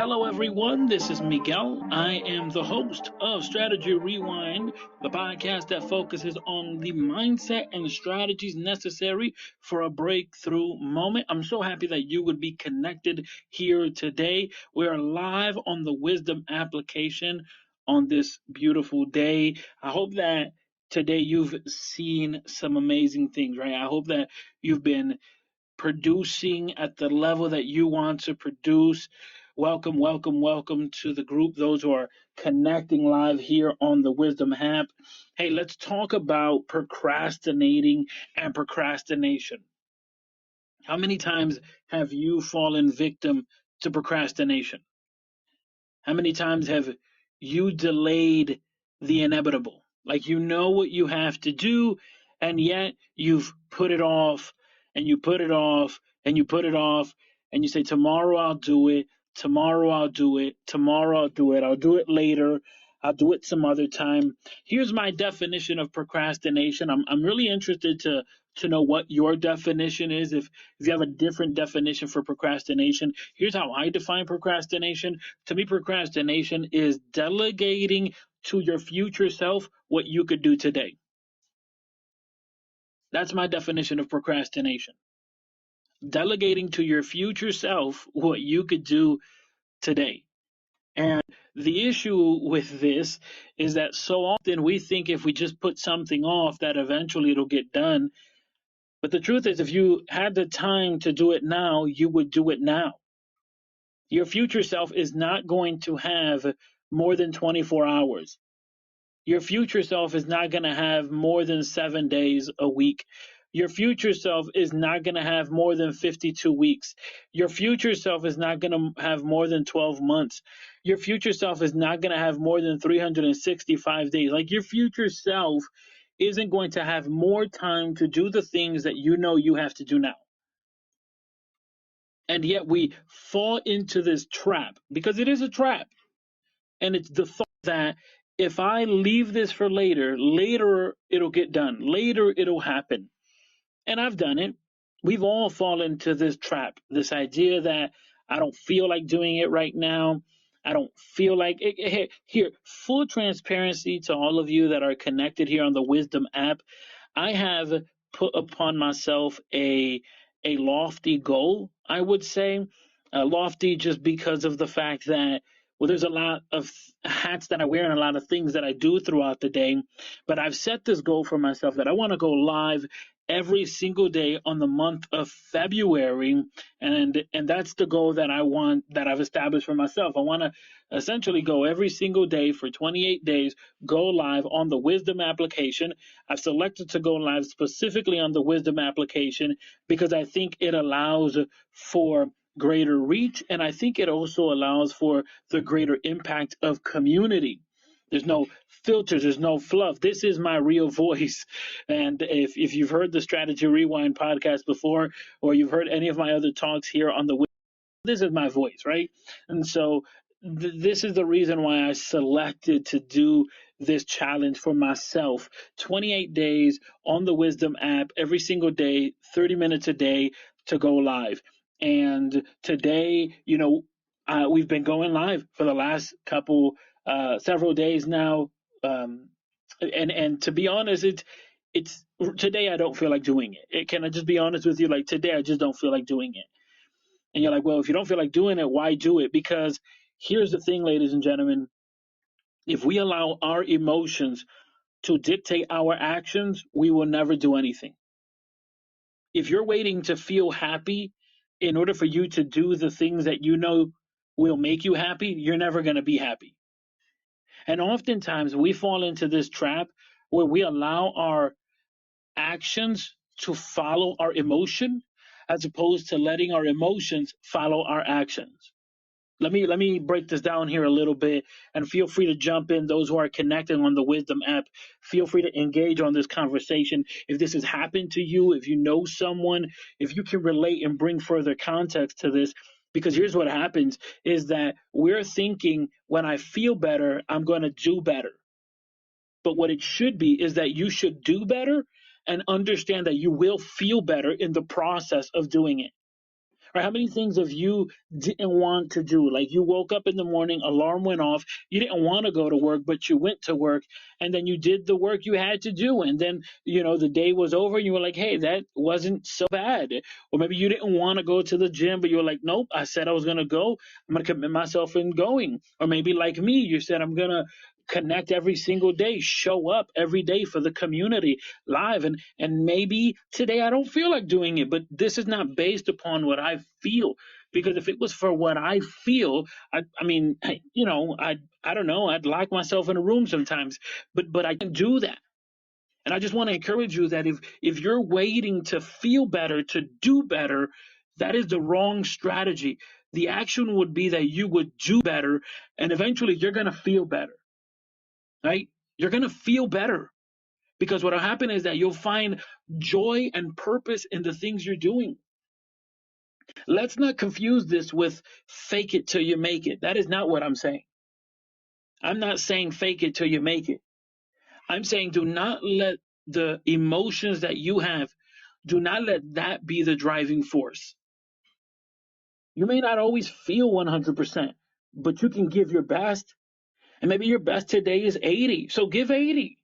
Hello, everyone. This is Miguel. I am the host of Strategy Rewind, the podcast that focuses on the mindset and strategies necessary for a breakthrough moment. I'm so happy that you would be connected here today. We are live on the Wisdom application on this beautiful day. I hope that today you've seen some amazing things, right? I hope that you've been producing at the level that you want to produce. Welcome, welcome, welcome to the group, those who are connecting live here on the Wisdom app. Hey, let's talk about procrastinating and procrastination. How many times have you fallen victim to procrastination? How many times have you delayed the inevitable? Like you know what you have to do, and yet you've put it off, and you put it off, and you put it off, and you say, tomorrow I'll do it, tomorrow I'll do it, tomorrow I'll do it, I'll do it later, I'll do it some other time. Here's my definition of procrastination. I'm really interested to know what your definition is. If you have a different definition for procrastination, here's how I define procrastination. To me, procrastination is delegating to your future self what you could do today. That's my definition of procrastination. Delegating to your future self what you could do today. And the issue with this is that so often we think if we just put something off that eventually it'll get done. But the truth is, if you had the time to do it now, you would do it now. Your future self is not going to have more than 24 hours. Your future self is not going to have more than 7 days a week. Your future self is not going to have more than 52 weeks. Your future self is not going to have more than 12 months. Your future self is not going to have more than 365 days. Like your future self isn't going to have more time to do the things that you know you have to do now. And yet we fall into this trap because it is a trap. And it's the thought that if I leave this for later, later it'll get done. Later it'll happen. And I've done it. We've all fallen into this trap, this idea that I don't feel like doing it right now. I don't feel like it. Here, full transparency to all of you that are connected here on the Wisdom app. I have put upon myself a lofty goal, I would say. Lofty just because of the fact that, well, there's a lot of hats that I wear and a lot of things that I do throughout the day. But I've set this goal for myself that I want to go live every single day on the month of February, and that's the goal that I've established for myself. I want to essentially go every single day for 28 days, go live on the Wisdom application. I've selected to go live specifically on the Wisdom application because I think it allows for greater reach, and I think it also allows for the greater impact of community. There's no filters, there's no fluff. This is my real voice. And if you've heard the Strategy Rewind podcast before, or you've heard any of my other talks here on the, this is my voice, right? And so this is the reason why I selected to do this challenge for myself. 28 days on the Wisdom app, every single day, 30 minutes a day to go live. And today, we've been going live for the last several days now. And to be honest, it's today I don't feel like doing it. Can I just be honest with you? Like today, I just don't feel like doing it. And you're like, well, if you don't feel like doing it, why do it? Because here's the thing, ladies and gentlemen. If we allow our emotions to dictate our actions, we will never do anything. If you're waiting to feel happy in order for you to do the things that you know will make you happy, you're never going to be happy. And oftentimes we fall into this trap where we allow our actions to follow our emotion as opposed to letting our emotions follow our actions. Let me break this down here a little bit, and feel free to jump in. Those who are connecting on the Wisdom app, feel free to engage on this conversation. If this has happened to you, if you know someone, if you can relate and bring further context to this, because here's what happens is that we're thinking when I feel better, I'm going to do better. But what it should be is that you should do better and understand that you will feel better in the process of doing it. Or how many things have you didn't want to do? Like you woke up in the morning, alarm went off, you didn't want to go to work, but you went to work, and then you did the work you had to do. And then, the day was over and you were like, hey, that wasn't so bad. Or maybe you didn't want to go to the gym, but you were like, nope, I said I was going to go. I'm going to commit myself in going. Or maybe like me, you said, I'm going to connect every single day, show up every day for the community live. And maybe today I don't feel like doing it, but this is not based upon what I feel. Because if it was for what I feel, I mean, I don't know, I'd lock myself in a room sometimes, but I can do that. And I just want to encourage you that if you're waiting to feel better, to do better, that is the wrong strategy. The action would be that you would do better, and eventually you're going to feel better, right? You're going to feel better because what will happen is that you'll find joy and purpose in the things you're doing. Let's not confuse this with fake it till you make it. That is not what I'm saying. I'm not saying fake it till you make it. I'm saying do not let the emotions that you have, do not let that be the driving force. You may not always feel 100%, but you can give your best. And maybe your best today is 80. So give 80.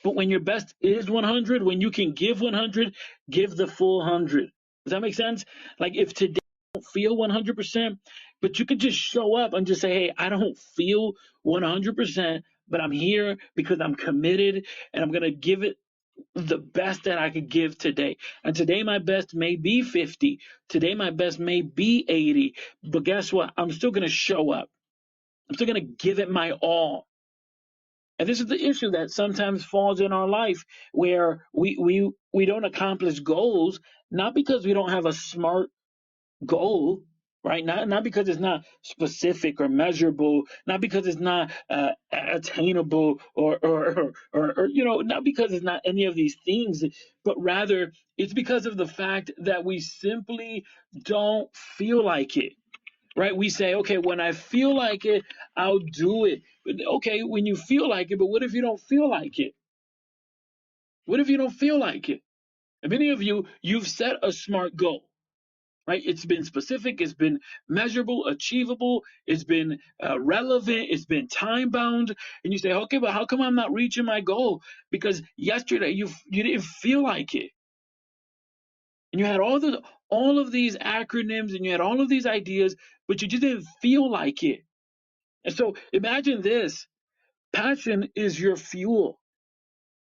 But when your best is 100, when you can give 100, give the full 100. Does that make sense? Like if today you don't feel 100%, but you could just show up and just say, hey, I don't feel 100%, but I'm here because I'm committed and I'm going to give it the best that I could give today. And today my best may be 50. Today my best may be 80. But guess what? I'm still going to show up. I'm still going to give it my all. And this is the issue that sometimes falls in our life where we don't accomplish goals, not because we don't have a smart goal, right? Not because it's not specific or measurable, not because it's not attainable or not because it's not any of these things, but rather it's because of the fact that we simply don't feel like it. Right? We say, okay, when I feel like it, I'll do it. But okay, when you feel like it, but what if you don't feel like it? What if you don't feel like it? And many of you, you've set a smart goal, right? It's been specific, it's been measurable, achievable, it's been relevant, it's been time bound, and you say, okay, but how come I'm not reaching my goal? Because yesterday you didn't feel like it, and you had all of these acronyms and you had all of these ideas, but you just didn't feel like it. And so imagine this. Passion is your fuel.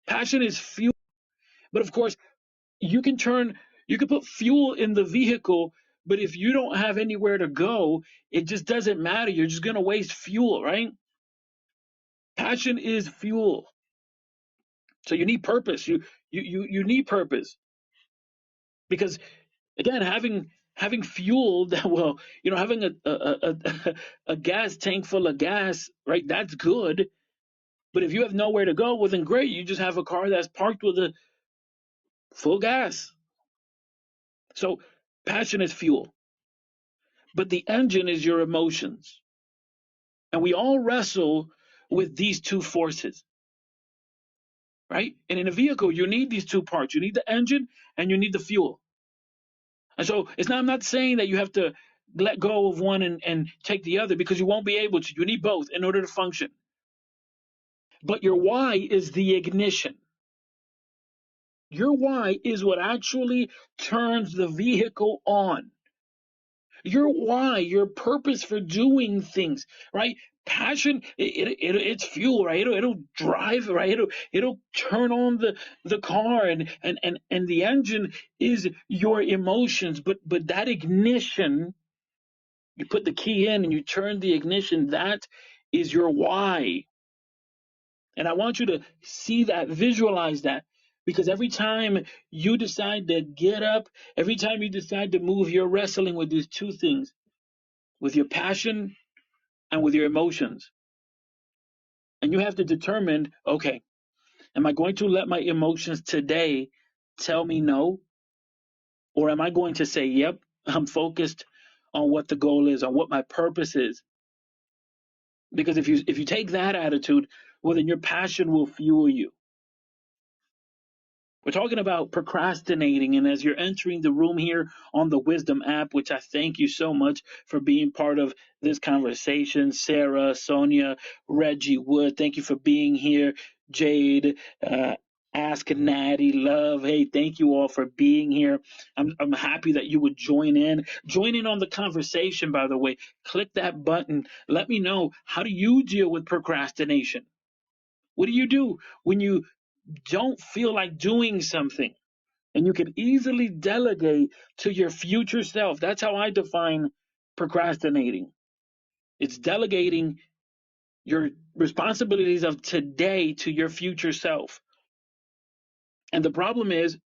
Passion is fuel. But of course, you can put fuel in the vehicle, but if you don't have anywhere to go, it just doesn't matter. You're just going to waste fuel, right? Passion is fuel. So you need purpose. You need purpose because again, having fuel that will, having a gas tank full of gas, right? That's good. But if you have nowhere to go, well, then great. You just have a car that's parked with a full gas. So passion is fuel, but the engine is your emotions. And we all wrestle with these two forces, right? And in a vehicle, you need these two parts. You need the engine and you need the fuel. And so I'm not saying that you have to let go of one and take the other because you won't be able to. You need both in order to function. But your why is the ignition. Your why is what actually turns the vehicle on. Your why, your purpose for doing things, right? Passion, it's fuel, right? It'll drive, right? It'll turn on the car, and the engine is your emotions. But that ignition, you put the key in and you turn the ignition. That is your why. And I want you to see that, visualize that. Because every time you decide to get up, every time you decide to move, you're wrestling with these two things, with your passion and with your emotions. And you have to determine, okay, am I going to let my emotions today tell me no? Or am I going to say, yep, I'm focused on what the goal is, on what my purpose is? Because if you take that attitude, well, then your passion will fuel you. We're talking about procrastinating. And as you're entering the room here on the Wisdom app, which I thank you so much for being part of this conversation, Sarah, Sonia, Reggie Wood, thank you for being here. Jade, Ask Natty, Love, hey, thank you all for being here. I'm happy that you would join in. Join in on the conversation, by the way. Click that button. Let me know, how do you deal with procrastination? What do you do when you don't feel like doing something? And you can easily delegate to your future self. That's how I define procrastinating. It's delegating your responsibilities of today to your future self. And the problem is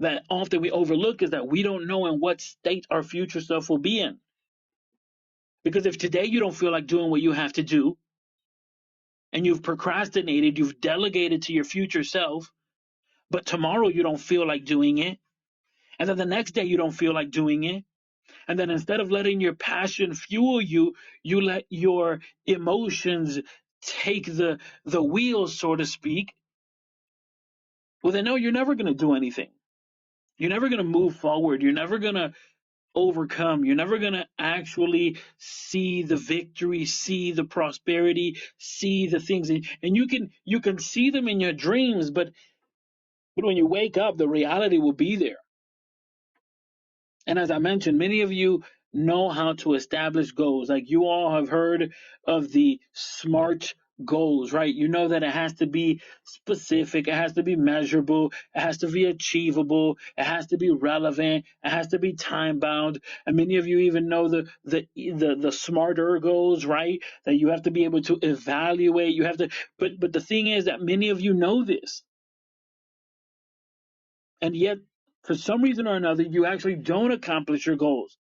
that often we overlook is that we don't know in what state our future self will be in. Because if today you don't feel like doing what you have to do, and you've procrastinated, you've delegated to your future self, but tomorrow you don't feel like doing it, and then the next day you don't feel like doing it, and then instead of letting your passion fuel you, you let your emotions take the wheel, so to speak. Well, then no, you're never going to do anything. You're never going to move forward. You're never going to overcome. You're never going to actually see the victory, see the prosperity, see the things. And you can see them in your dreams, but when you wake up, the reality will be there. And as I mentioned, many of you know how to establish goals. Like, you all have heard of the SMART goals, right? You know that it has to be specific, it has to be measurable, it has to be achievable, it has to be relevant, it has to be time bound. And many of you even know the smarter goals, right? That you have to be able to evaluate. You have to, but the thing is that many of you know this, and yet for some reason or another, you actually don't accomplish your goals.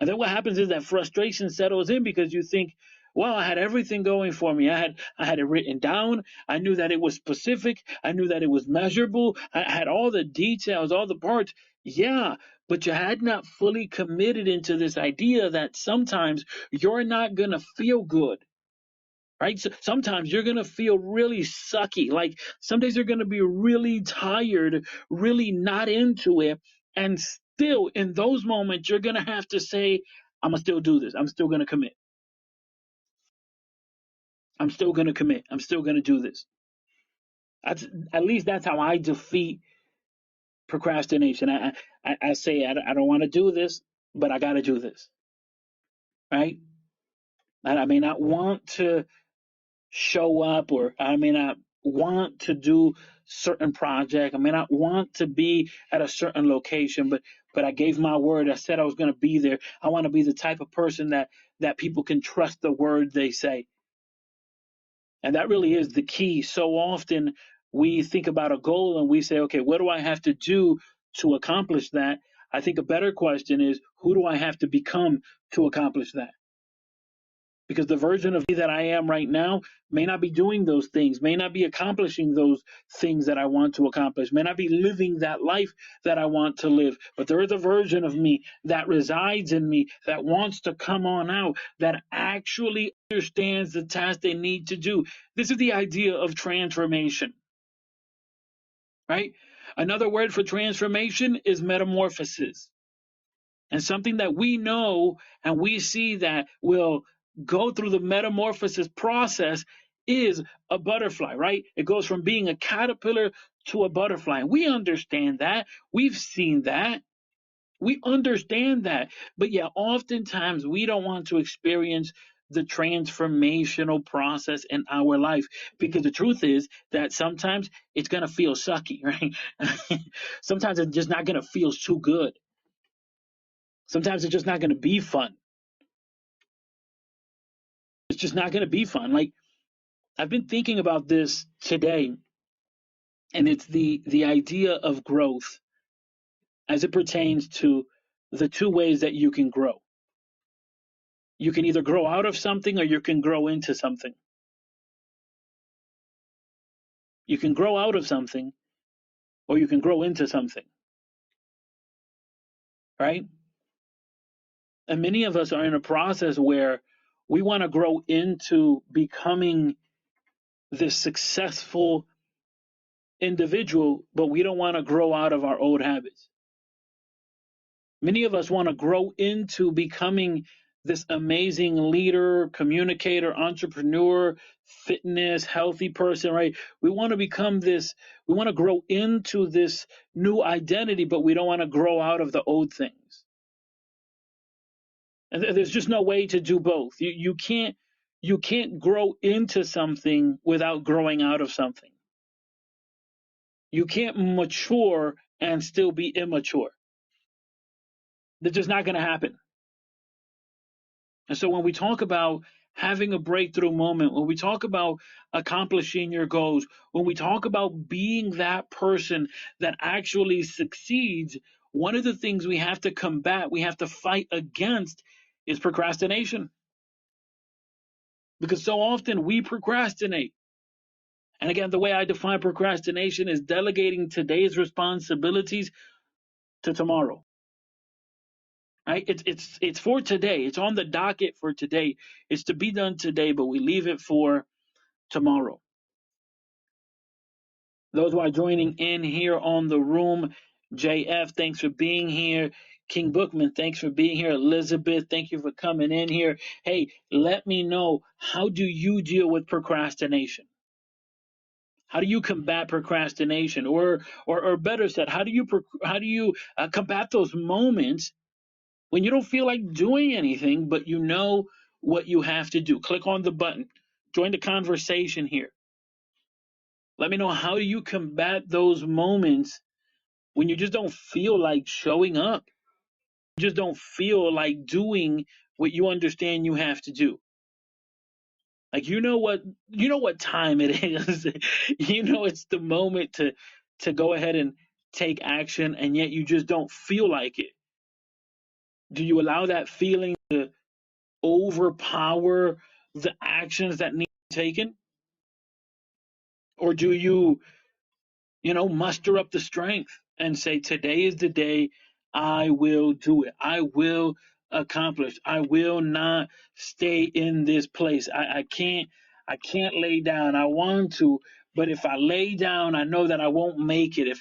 And then what happens is that frustration settles in, because you think, well, I had everything going for me. I had it written down. I knew that it was specific. I knew that it was measurable. I had all the details, all the parts. Yeah, but you had not fully committed into this idea that sometimes you're not going to feel good. Right? So sometimes you're going to feel really sucky. Like, some days you're going to be really tired, really not into it. And still, in those moments, you're going to have to say, I'm going to still do this. I'm still going to commit. I'm still going to commit. I'm still going to do this. At least that's how I defeat procrastination. I say, I don't want to do this, but I got to do this. Right? And I may not want to show up, or I may not want to do certain project. I may not want to be at a certain location, but I gave my word. I said I was going to be there. I want to be the type of person that people can trust the word they say. And that really is the key. So often we think about a goal and we say, okay, what do I have to do to accomplish that? I think a better question is, who do I have to become to accomplish that? Because the version of me that I am right now may not be doing those things, may not be accomplishing those things that I want to accomplish, may not be living that life that I want to live. But there is a version of me that resides in me that wants to come on out, that actually understands the task they need to do. This is the idea of transformation, right? Another word for transformation is metamorphosis. And something that we know and we see that will go through the metamorphosis process is a butterfly, right? It goes from being a caterpillar to a butterfly. And we understand that. We've seen that. We understand that. But yeah, oftentimes we don't want to experience the transformational process in our life, because the truth is that sometimes it's going to feel sucky, right? Sometimes it's just not going to feel too good. Sometimes it's just not going to be fun. It's just not going to be fun. Like, I've been thinking about this today, and it's the idea of growth as it pertains to the two ways that you can grow. You can either grow out of something or you can grow into something. You can grow out of something or you can grow into something, right? And many of us are in a process where we want to grow into becoming this successful individual, but we don't want to grow out of our old habits. Many of us want to grow into becoming this amazing leader, communicator, entrepreneur, fitness, healthy person, right? We want to become this, we want to grow into this new identity, but we don't want to grow out of the old things. And there's just no way to do both. You can't grow into something without growing out of something. You can't mature and still be immature. That's just not going to happen. And so when we talk about having a breakthrough moment, when we talk about accomplishing your goals, when we talk about being that person that actually succeeds, one of the things we have to combat, we have to fight against is procrastination. Because so often we procrastinate. And again, the way I define procrastination is delegating today's responsibilities to tomorrow. Right? It's for today. It's on the docket for today. It's to be done today, but we leave it for tomorrow. Those who are joining in here on the room, JF, thanks for being here. King Bookman, thanks for being here. Elizabeth, thank you for coming in here. Hey, let me know, how do you deal with procrastination? How do you combat procrastination, or better said, how do you combat those moments when you don't feel like doing anything, but you know what you have to do? Click on the button, join the conversation here. Let me know, how do you combat those moments when you just don't feel like showing up? You just don't feel like doing what you understand you have to do. Like, you know what time it is. It's the moment to go ahead and take action, and yet you just don't feel like it. Do you allow that feeling to overpower the actions that need to be taken? Or do you, muster up the strength and say, today is the day, I will do it. I will accomplish. I will not stay in this place. I can't lay down. I want to, but if I lay down, I know that I won't make it.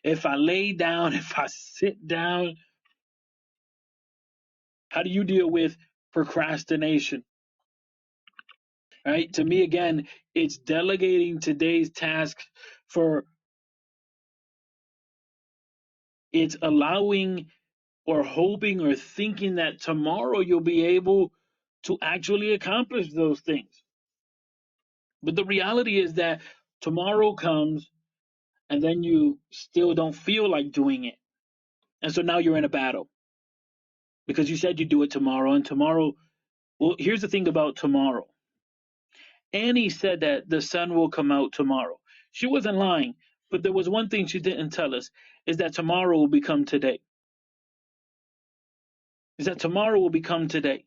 If I lay down, if I sit down, how do you deal with procrastination? Right? To me, again, it's delegating today's task for it's allowing or hoping or thinking that tomorrow you'll be able to actually accomplish those things. But the reality is that tomorrow comes and then you still don't feel like doing it. And so now you're in a battle because you said you do it tomorrow, and tomorrow, well, here's the thing about tomorrow. Annie said that the sun will come out tomorrow. She wasn't lying, but there was one thing she didn't tell us, is that tomorrow will become today. Is that tomorrow will become today.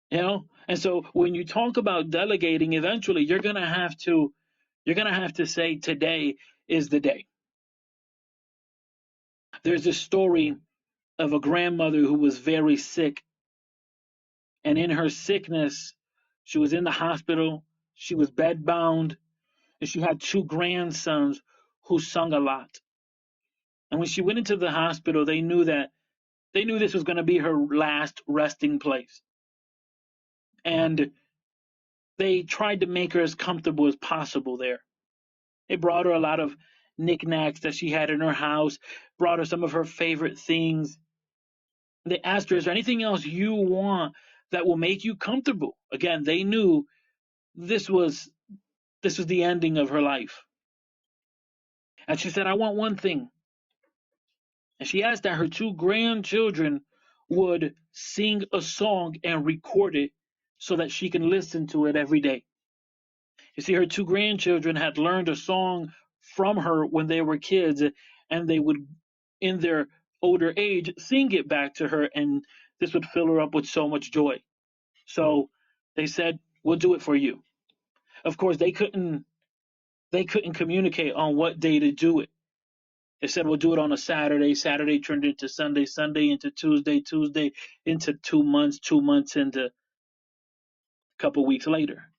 And so when you talk about delegating, eventually you're gonna have to say today is the day. There's a story of a grandmother who was very sick, and in her sickness, she was in the hospital, she was bedbound, and she had two grandsons who sung a lot. And when she went into the hospital, they knew this was going to be her last resting place. And they tried to make her as comfortable as possible there. They brought her a lot of knickknacks that she had in her house, brought her some of her favorite things. They asked her, is there anything else you want that will make you comfortable? Again, they knew this was the ending of her life. And she said, I want one thing. And she asked that her two grandchildren would sing a song and record it so that she can listen to it every day. You see, her two grandchildren had learned a song from her when they were kids, and they would, in their older age, sing it back to her, and this would fill her up with so much joy. So they said, we'll do it for you. Of course, they couldn't communicate on what day to do it. They said, we'll do it on a Saturday. Saturday turned into Sunday, Sunday into Tuesday, Tuesday into 2 months, 2 months into a couple weeks later.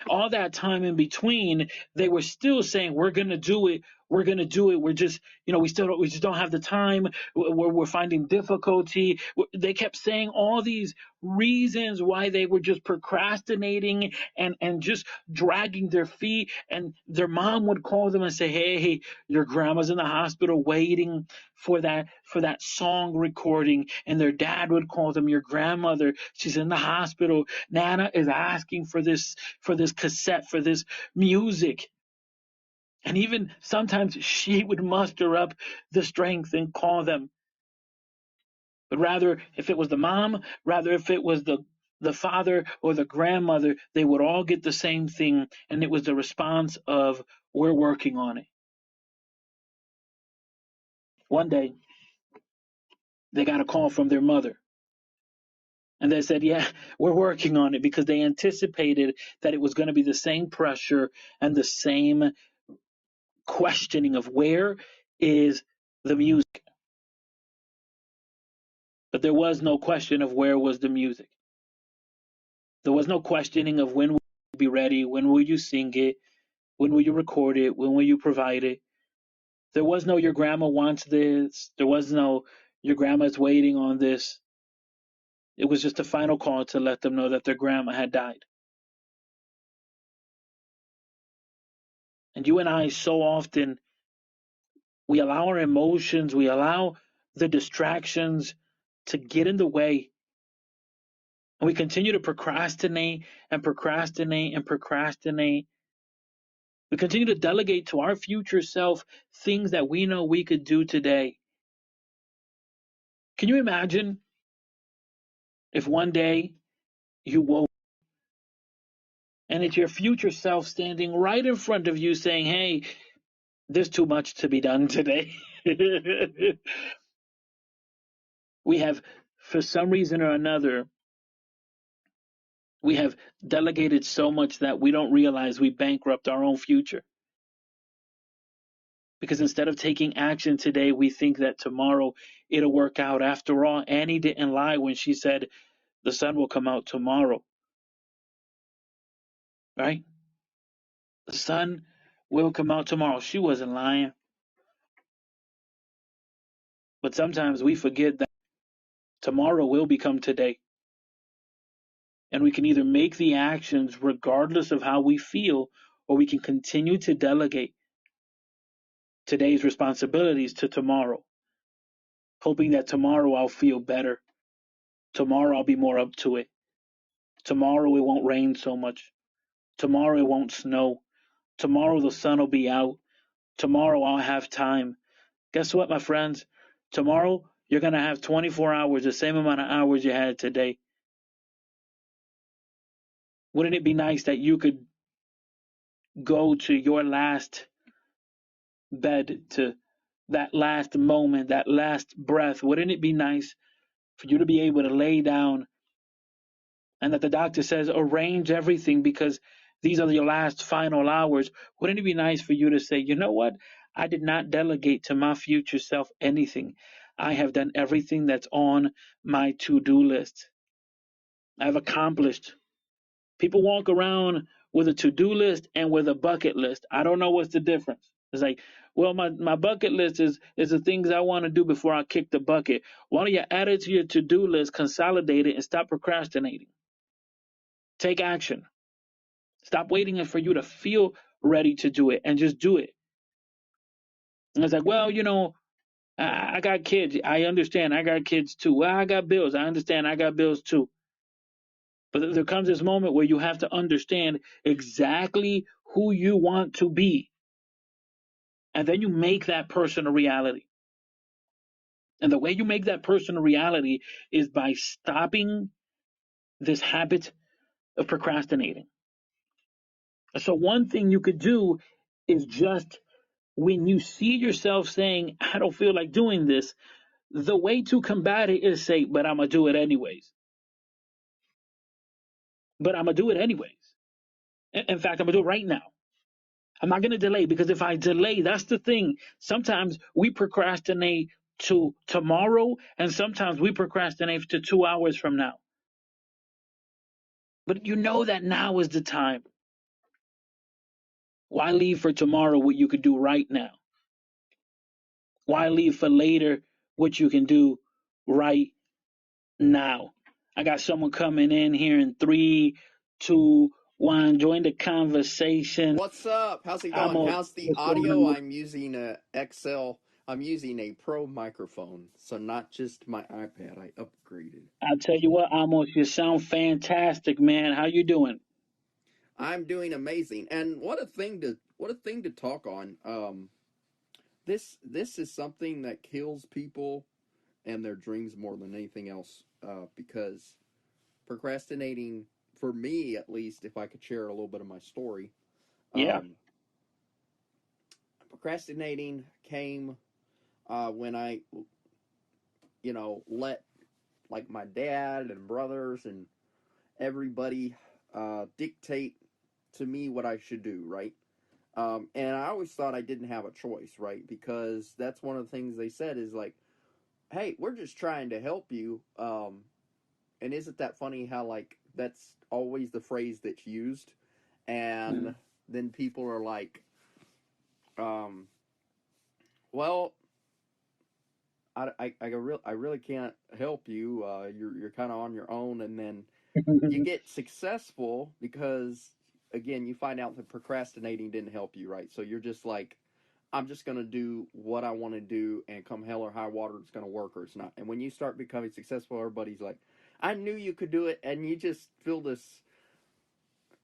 All that time in between, they were still saying, "We're gonna do it. We're gonna do it. We're just, we just don't have the time. We're finding difficulty." They kept saying all these reasons why they were just procrastinating and just dragging their feet. And their mom would call them and say, "Hey, your grandma's in the hospital waiting for that song recording." And their dad would call them, "Your grandmother, she's in the hospital. Nana is asking for this cassette, for this music." And even sometimes she would muster up the strength and call them. But rather, if it was the mom, rather if it was the father or the grandmother, they would all get the same thing, and it was the response of, "We're working on it." One day, they got a call from their mother, and they said, "Yeah, we're working on it," because they anticipated that it was going to be the same pressure and the same questioning of where is the music. But there was no question of where was the music. There was no questioning of when will you be ready, when will you sing it, when will you record it, when will you provide it. There was no your grandma wants this. There was no your grandma's waiting on this. It was just a final call to let them know that their grandma had died. And you and I, so often, we allow our emotions, we allow the distractions to get in the way. And we continue to procrastinate and procrastinate and procrastinate. We continue to delegate to our future self things that we know we could do today. Can you imagine if one day you woke and it's your future self standing right in front of you saying, "Hey, there's too much to be done today." We have, for some reason or another, we have delegated so much that we don't realize we bankrupt our own future. Because instead of taking action today, we think that tomorrow it'll work out. After all, Annie didn't lie when she said the sun will come out tomorrow, right? The sun will come out tomorrow. She wasn't lying. But sometimes we forget that tomorrow will become today. And we can either make the actions regardless of how we feel, or we can continue to delegate today's responsibilities to tomorrow, hoping that tomorrow I'll feel better. Tomorrow I'll be more up to it. Tomorrow it won't rain so much. Tomorrow it won't snow. Tomorrow the sun will be out. Tomorrow I'll have time. Guess what, my friends? Tomorrow you're going to have 24 hours, the same amount of hours you had today. Wouldn't it be nice that you could go to your last bed, to that last moment, that last breath? Wouldn't it be nice for you to be able to lay down and that the doctor says arrange everything because these are your last final hours? Wouldn't it be nice for you to say, "You know what? I did not delegate to my future self anything. I have done everything that's on my to-do list. I've accomplished." People walk around with a to-do list and with a bucket list. I don't know what's the difference. It's like, well, my bucket list is the things I want to do before I kick the bucket. Why don't you add it to your to-do list, consolidate it, and stop procrastinating? Take action. Stop waiting for you to feel ready to do it and just do it. And it's like, well, I got kids. I understand. I got kids too. Well, I got bills. I understand. I got bills too. But there comes this moment where you have to understand exactly who you want to be. And then you make that person a reality. And the way you make that person a reality is by stopping this habit of procrastinating. So one thing you could do is just when you see yourself saying, "I don't feel like doing this," the way to combat it is say, "But I'm going to do it anyways. But I'm going to do it anyways. In fact, I'm going to do it right now. I'm not going to delay," because if I delay, that's the thing. Sometimes we procrastinate to tomorrow, and sometimes we procrastinate to 2 hours from now. But you know that now is the time. Why leave for tomorrow what you could do right now? Why leave for later what you can do right now? I got someone coming in here in 3, 2, 1. Join the conversation. What's up? How's it going? Amos, How's the what's going audio? on? I'm using a XL. I'm using a Pro microphone, so not just my iPad. I upgraded. I'll tell you what, Amos, you sound fantastic, man. How you doing? I'm doing amazing. And what a thing to talk on. This is something that kills people and their dreams more than anything else. Because procrastinating, for me at least, if I could share a little bit of my story, Yeah. um, procrastinating came when I let like my dad and brothers and everybody dictate to me what I should do, right? And I always thought I didn't have a choice, right? Because that's one of the things they said is like, hey, we're just trying to help you. And isn't that funny how, like, that's always the phrase that's used? And then people are like, um, well, I really can't help you. You're kind of on your own, and then you get successful because again you find out that procrastinating didn't help you, right? So you're just like, I'm just going to do what I want to do, and come hell or high water it's going to work or it's not. And when you start becoming successful, everybody's like, I knew you could do it. And you just feel this,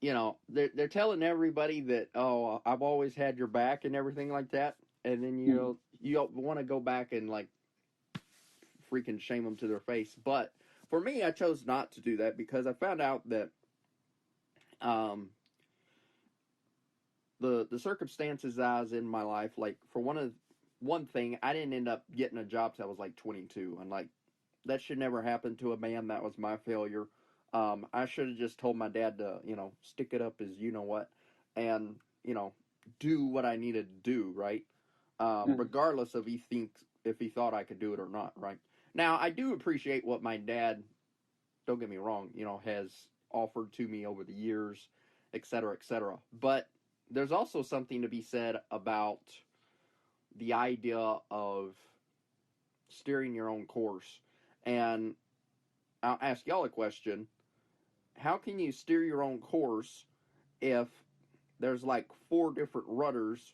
they're telling everybody that, oh, I've always had your back and everything like that. And then you want to go back and like freaking shame them to their face. But for me, I chose not to do that because I found out that um, the circumstances I was in my life, like for one thing, I didn't end up getting a job till I was like 22, and like that should never happen to a man. That was my failure. I should have just told my dad to stick it up as what, and do what I needed to do, right? Regardless of if he thought I could do it or not, right? Now I do appreciate what my dad, don't get me wrong, has offered to me over the years, et cetera, et cetera. But there's also something to be said about the idea of steering your own course. And I'll ask y'all a question. How can you steer your own course if there's like four different rudders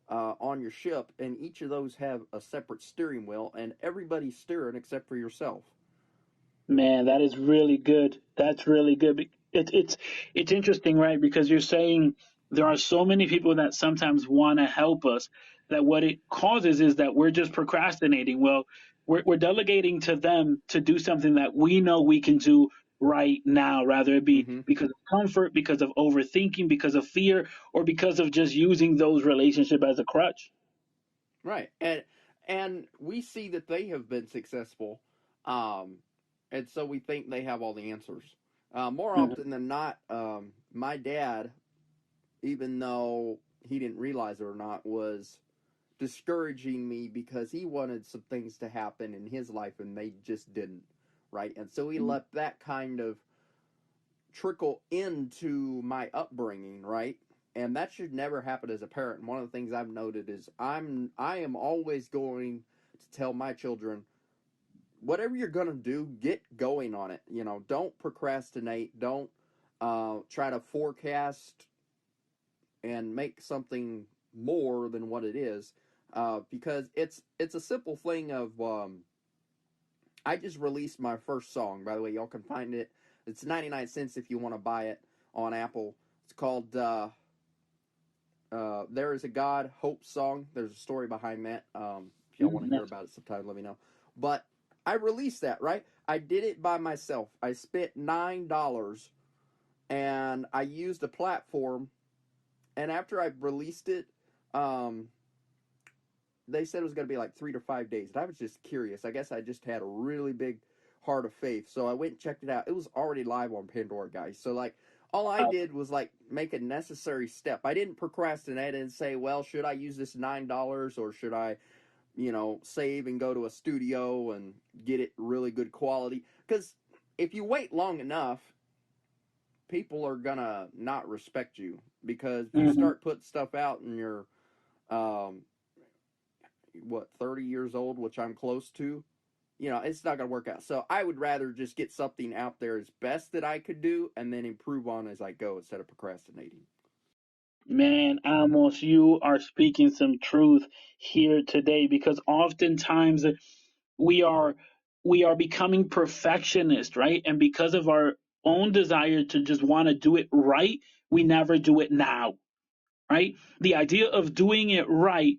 on your ship, and each of those have a separate steering wheel, and everybody's steering except for yourself? Man, that is really good. That's really good. It's interesting, right? Because you're saying there are so many people that sometimes want to help us that what it causes is that we're just procrastinating. Well, we're delegating to them to do something that we know we can do right now, rather it be Mm-hmm. because of comfort, because of overthinking, because of fear, or because of just using those relationship as a crutch. Right. And we see that they have been successful. Um and so we think they have all the answers. More Mhm. often than not, my dad, even though he didn't realize it or not, was discouraging me because he wanted some things to happen in his life and they just didn't, right? And so he let that kind of trickle into my upbringing, right? And that should never happen as a parent. And one of the things I've noted is I am always going to tell my children, whatever you're going to do, get going on it. Don't procrastinate. Don't try to forecast and make something more than what it is, because it's a simple thing of, I just released my first song. By the way, y'all can find it. It's 99 cents if you want to buy it on Apple. It's called "There Is a God." Hope song. There's a story behind that. If y'all want to hear That's about it sometime, let me know. But I released that, right. I did it by myself. I spent $9, and I used a platform. And after I released it, um, they said it was going to be like 3 to 5 days. And I was just curious. I guess I just had a really big heart of faith. So I went and checked it out. It was already live on Pandora, guys. So, like, all I did was, like, make a necessary step. I didn't procrastinate and say, well, should I use this $9 or should I, save and go to a studio and get it really good quality? Because if you wait long enough, people are gonna not respect you, because if you start putting stuff out and you're um, 30 years old, which I'm close to, it's not going to work out. So I would rather just get something out there as best that I could do and then improve on as I go instead of procrastinating. Man, Amos, you are speaking some truth here today because oftentimes we are we are becoming perfectionists, right? And because of our own desire to just want to do it right, we never do it now, right? The idea of doing it right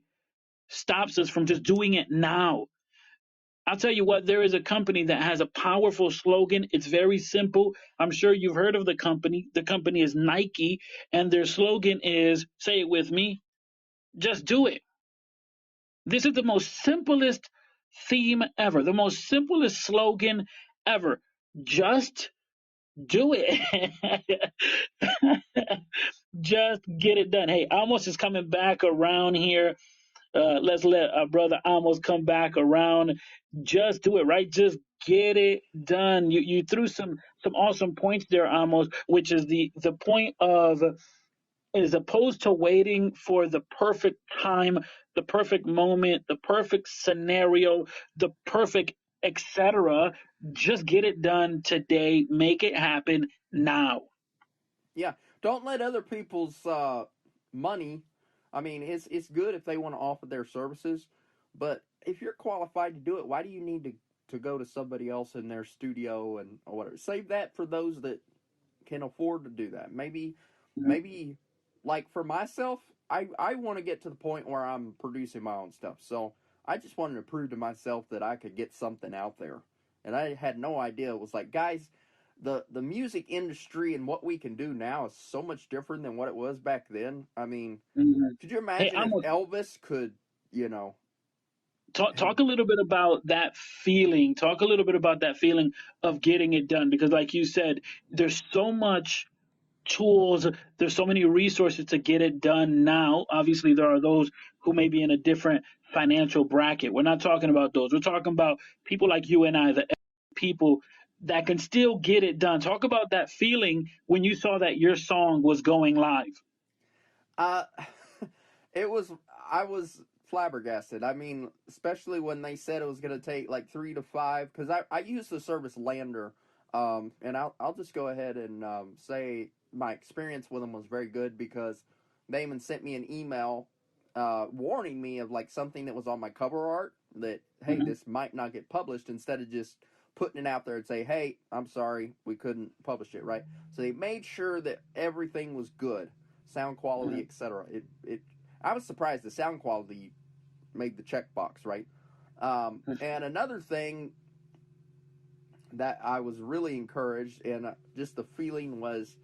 stops us from just doing it now. I'll tell you what, there is a company that has a powerful slogan. It's very simple. I'm sure you've heard of the company. The company is Nike, and their slogan is, say it with me, just do it. This is the most simplest theme ever, the most simplest slogan ever. Just do it. Just get it done. Hey, Amos is coming back around here. Let's let our brother Amos come back around. Just do it, right? Just get it done. You threw some awesome points there, Amos, which is the point of, as opposed to waiting for the perfect time, the perfect moment, the perfect scenario, the perfect etc. Just get it done today. Make it happen now. Yeah, don't let other people's money. I mean, it's good if they want to offer their services, but if you're qualified to do it, why do you need to go to somebody else in their studio and or whatever? Save that for those that can afford to do that. Maybe like for myself, I want to get to the point where I'm producing my own stuff. So I just wanted to prove to myself that I could get something out there. And I had no idea. It was like, guys, the music industry and what we can do now is so much different than what it was back then. I mean, Mhm. could you Hey, imagine if Amos, Elvis could, you know, have talk a little bit about that feeling. Talk a little bit about that feeling of getting it done, because like you said, there's so much tools, there's so many resources to get it done now. Obviously there are those who may be in a different financial bracket. We're not talking about those. We're talking about people like you and I, the people that can still get it done. Talk about that feeling when you saw that your song was going live. Uh, it was. I was flabbergasted. I mean, especially when they said it was going to take like 3 to 5. Because I use the service Lander, and I'll just go ahead and say my experience with them was very good, because they even sent me an email warning me of like something that was on my cover art that, hey, Mhm. this might not get published, instead of just putting it out there and say, hey, I'm sorry, we couldn't publish it, right? So they made sure that everything was good, sound quality, etc. It I was surprised the sound quality made the checkbox, right? And another thing that I was really encouraged, and just the feeling was,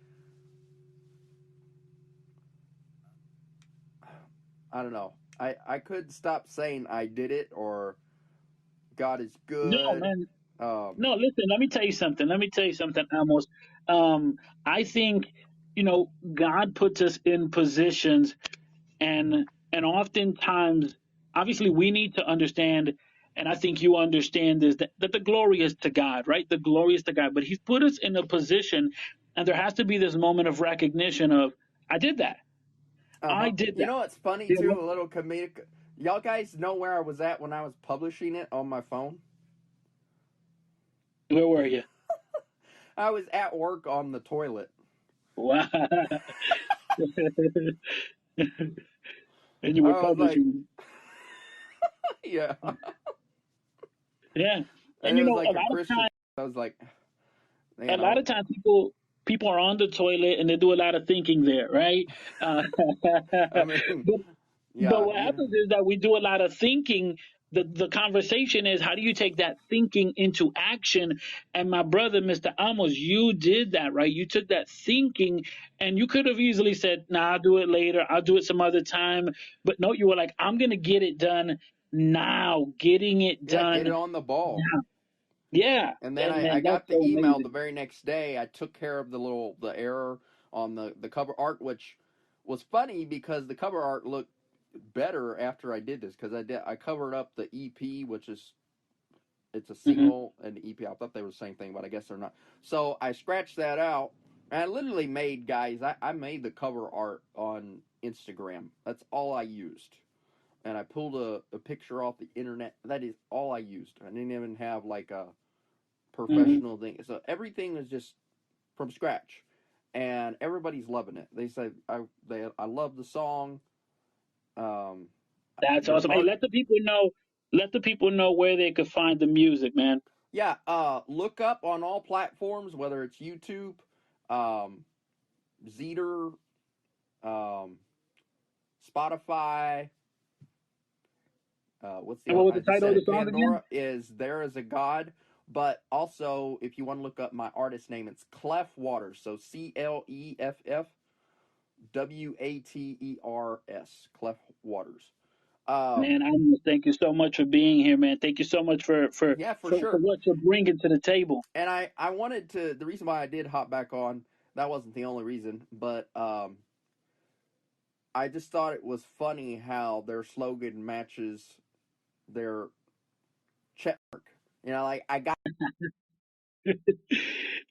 I don't know, I couldn't stop saying I did it, or God is No, good. man. Um, No, listen, let me tell you something. Let me tell you something, Amos. I think, God puts us in positions, and oftentimes, obviously we need to understand, and I think you understand this, that the glory is to God, right? The glory is to God. But He's put us in a position, and there has to be this moment of recognition of, I did that. uh I huh. did You that. know what's funny You too? know, A little comedic. Y'all guys know where I was at when I was publishing it on my phone? where were you? I was at work on the toilet. Wow. And you were I was like, publishing. yeah. Yeah. And It you was know, like a Christian. I was like, a you lot know, of times people are on the toilet and they do a lot of thinking there, right? I mean, but but yeah, what yeah. happens is that we do a lot of thinking. The conversation is, how do you take that thinking into action? And my brother, Mr. Amos, you did that, right? You took that thinking, and you could have easily said, "Nah, I'll do it later. I'll do it some other time." But no, you were like, "I'm gonna get it done now." Getting it Yeah, get it done on the ball. now. Yeah, And then and I man, that's got the so email the amazing. very next day. I took care of the error on the cover art, which was funny because the cover art looked better after I did this, because I covered up the EP, which is, it's a Hmm. single and EP. I thought they were the same thing, but I guess they're not. So I scratched that out, I literally made, guys, I made the cover art on Instagram. That's all I used. And I pulled a picture off the internet. That is all I used. I didn't even have like a Hmm. professional thing. So everything was just from scratch. And everybody's loving it. They say I love the song. Um, That's there's awesome. Hey, hard let the people know. Let the people know where they could find the music, man. Yeah, look up on all platforms, whether it's YouTube, um, Zeter, um, Spotify. What's the And what other? was I the just title said of the it. song again? Pandora is There Is a God. But also, if you want to look up my artist name, it's Clef Waters. So CLEFF WATERS. Clef Waters. Man, Um, I want to thank you so much for being here, man. Thank you so much for yeah, for for sure. what you're bringing to the table. And I wanted to. The reason why I did hop back on, that wasn't the only reason, but I just thought it was funny how their slogan matches their check mark. You know, like I got.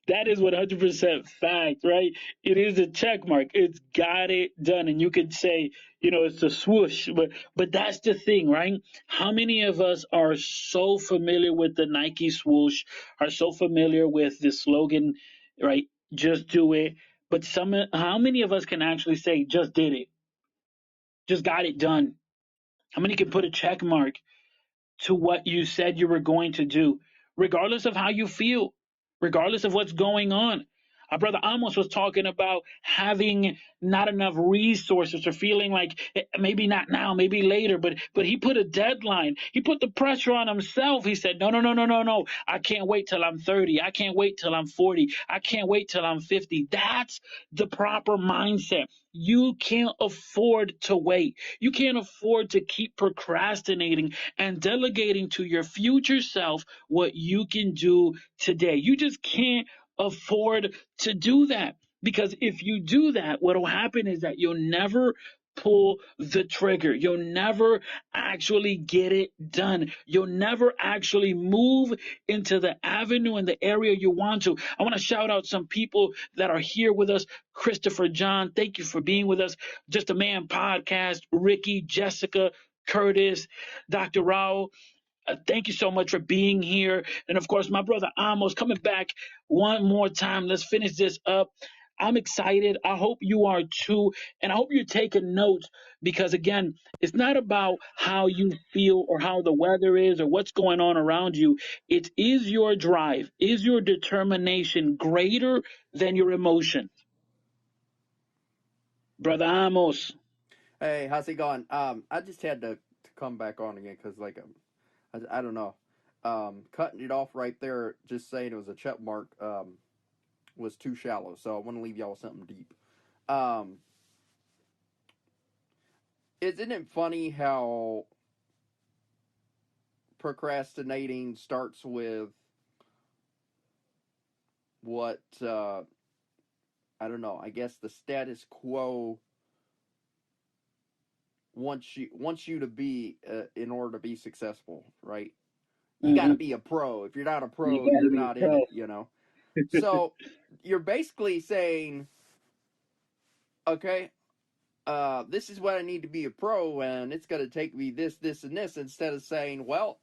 That is 100% fact, right? It is a check mark. It's got it done, and you could say, it's a swoosh, but that's the thing, right? How many of us are so familiar with the Nike swoosh, are so familiar with the slogan, right? Just do it. But how many of us can actually say, just did it, just got it done? How many can put a check mark to what you said you were going to do, regardless of how you feel, regardless of what's going on? Our brother Amos was talking about having not enough resources or feeling like maybe not now, maybe later, but he put a deadline. He put the pressure on himself. He said, no, no, no, no, no, no. I can't wait till I'm 30. I can't wait till I'm 40. I can't wait till I'm 50. That's the proper mindset. You can't afford to wait. You can't afford to keep procrastinating and delegating to your future self what you can do today. You just can't afford to do that, because if you do that, what will happen is that you'll never pull the trigger. You'll never actually get it done. You'll never actually move into the avenue and the area you want to. I want to shout out some people that are here with us. Christopher John, thank you for being with us. Just a Man podcast, Ricky, Jessica, Curtis, Dr. Rao. Thank you so much for being here. And of course, my brother Amos coming back one more time. Let's finish this up. I'm excited. I hope you are too. And I hope you're taking notes, because, again, it's not about how you feel or how the weather is or what's going on around you. It is your drive, is your determination greater than your emotions? Brother Amos. Hey, how's it going? I just had to come back on again because like I don't know, cutting it off right there, just saying it was a check mark, was too shallow. So I want to leave y'all with something deep. Um, isn't it funny how procrastinating starts with what I don't know. I guess the status quo wants you to be in order to be successful, right? You got to Hmm. be a pro. If you're not a You pro, got to you're be not in pro. it. So you're basically saying, okay, this is what I need to be a pro, and it's going to take me this, this, and this. Instead of saying, well,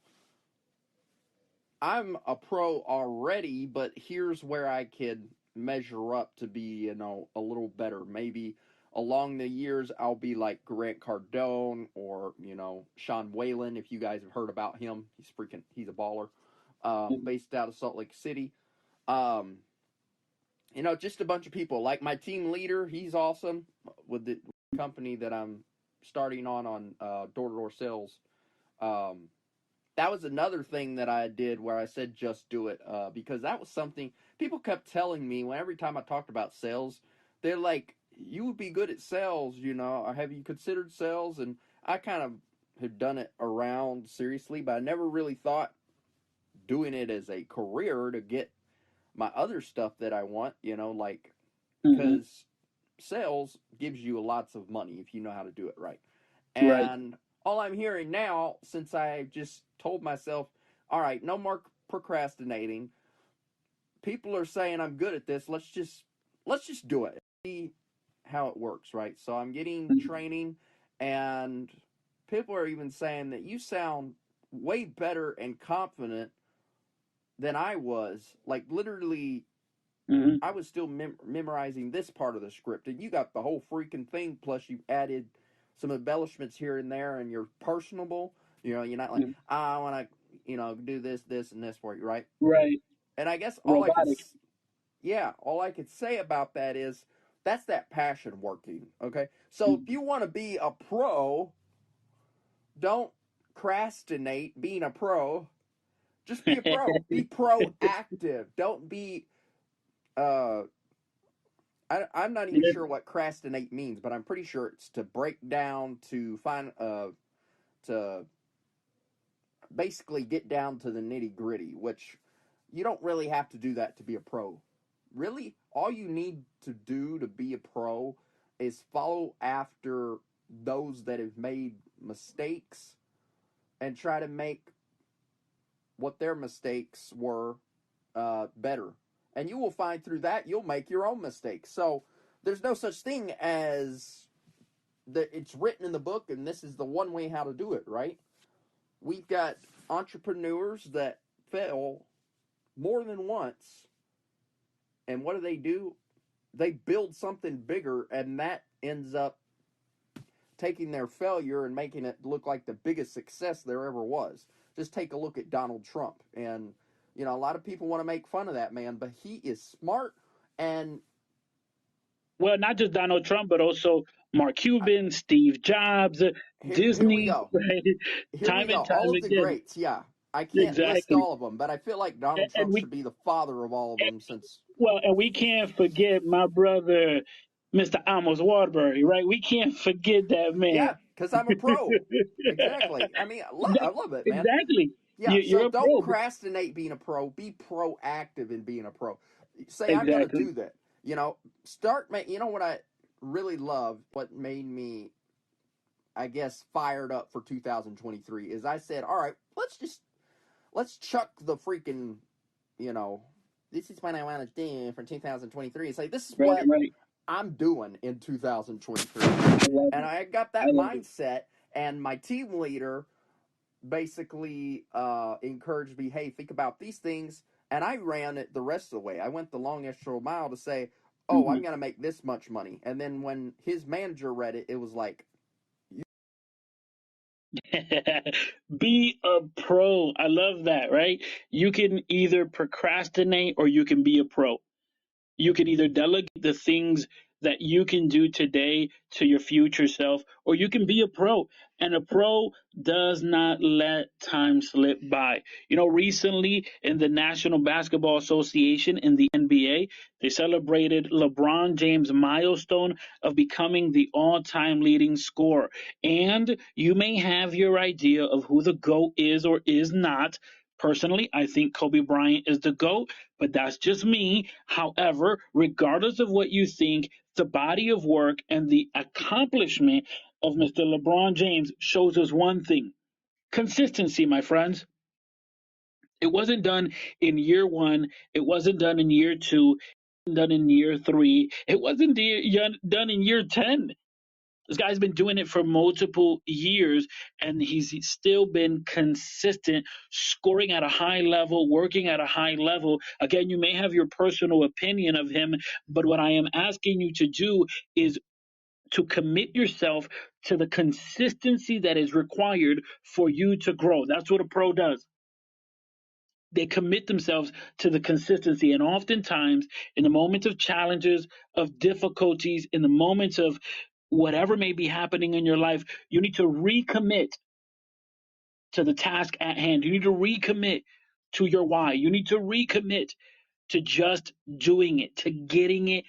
I'm a pro already, but here's where I could measure up to be, a little better. Maybe along the years, I'll be like Grant Cardone or, Sean Whalen, if you guys have heard about him. He's a baller, based out of Salt Lake City. Um, just a bunch of people. Like my team leader, he's awesome with the company that I'm starting on door to door sales. Um, that was another thing that I did where I said just do it, because that was something people kept telling me when every time I talked about sales, they're like, "You would be good at sales, or have you considered sales?" And I kind of had done it around seriously, but I never really thought doing it as a career to get my other stuff that I want, like, Hmm. because sales gives you lots of money if you know how to do it right. Right. And all I'm hearing now, since I just told myself, all right, no more procrastinating, people are saying I'm good at this. Let's just let's just do it. See how it works, right? So I'm getting training, and people are even saying that you sound way better and confident than I was. Like literally, Mm-hmm. I was still memorizing this part of the script, and you got the whole freaking thing. Plus, you added some embellishments here and there, and you're personable. You know, you're not like, Mm-hmm. I want to, do this, this, and this for you, right? Right. And I guess Robotic. all I could say about that is that's that passion working. Okay, so if Mm-hmm. you want to be a pro, don't procrastinate being a pro. Just be a pro. Be proactive. Don't be. Uh, I'm not even Yeah. sure what crastinate means, but I'm pretty sure it's to break down, to find, to basically get down to the nitty gritty, which you don't really have to do that to be a pro. Really, all you need to do to be a pro is follow after those that have made mistakes and try to make what their mistakes were better. And you will find through that you'll make your own mistakes. So there's no such thing as that it's written in the book and this is the one way how to do it, right? We've got entrepreneurs that fail more than once. And what do? They build something bigger, and that ends up taking their failure and making it look like the biggest success there ever was. Just take a look at Donald Trump. And, a lot of people want to make fun of that man, but he is smart. And Well, not just Donald Trump, but also Mark I, Cuban, Steve Jobs, here we Disney, go. right? Here we Time go. and All time of the again. greats. Yeah. I can't list Exactly. all of them, but I feel like Donald And Trump should be the father of all of them since. we can't forget my brother, Mr. Amos Waterbury, right? We can't forget that man. Yeah, because I'm a pro. Exactly. I mean, I love it, man. Exactly. Yeah, so You're a don't pro. procrastinate being a pro. Be proactive in being a pro. Say, I'm going to Exactly. do that. You know what I really love, what made me, I guess, fired up for 2023 is I said, all right, let's chuck the freaking, you know, this is what I want to do for 2023. It's like, this is Right, what right. I'm doing in 2023. I love And it. I got I that love it. mindset, and my team leader basically encouraged me, hey, think about these things. And I ran it the rest of the way. I went the long extra mile to say, oh, I'm Mhm. going to make this much money. And then when his manager read it, it was like, Be a pro. I love that, right? You can either procrastinate or you can be a pro. You can either delegate the things that you can do today to your future self, or you can be a pro. And a pro does not let time slip by. Recently in the National Basketball Association in the NBA, they celebrated LeBron James' milestone of becoming the all time leading scorer. And you may have your idea of who the GOAT is or is not. Personally, I think Kobe Bryant is the GOAT, but that's just me. However, regardless of what you think, the body of work and the accomplishment of Mr. LeBron James shows us one thing: consistency, my friends. It wasn't done in year one, it wasn't done in year two, it wasn't done in year three, it wasn't done in year 10. This guy's been doing it for multiple years and he's still been consistent, scoring at a high level, working at a high level. Again, you may have your personal opinion of him, but what I am asking you to do is to commit yourself to the consistency that is required for you to grow. That's what a pro does. They commit themselves to the consistency. And oftentimes, in the moments of challenges, of difficulties, in the moments of whatever may be happening in your life, you need to recommit to the task at hand. You need to recommit to your why. You need to recommit to just doing it, to getting it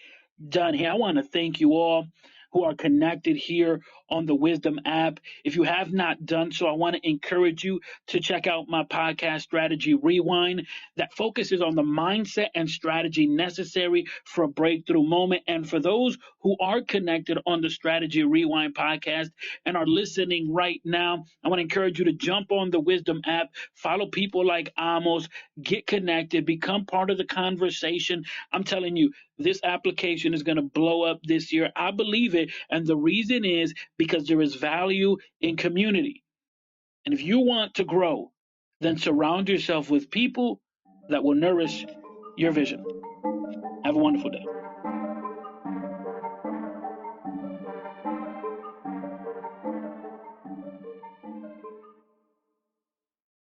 done. Hey, I want to thank you all who are connected here on the Wisdom app. If you have not done so, I want to encourage you to check out my podcast, Strategy Rewind, that focuses on the mindset and strategy necessary for a breakthrough moment. And for those who are connected on the Strategy Rewind podcast and are listening right now, I want to encourage you to jump on the Wisdom app, follow people like Amos, get connected, become part of the conversation. I'm telling you, this application is going to blow up this year. I believe it. And the reason is because there is value in community. And if you want to grow, then surround yourself with people that will nourish your vision. Have a wonderful day.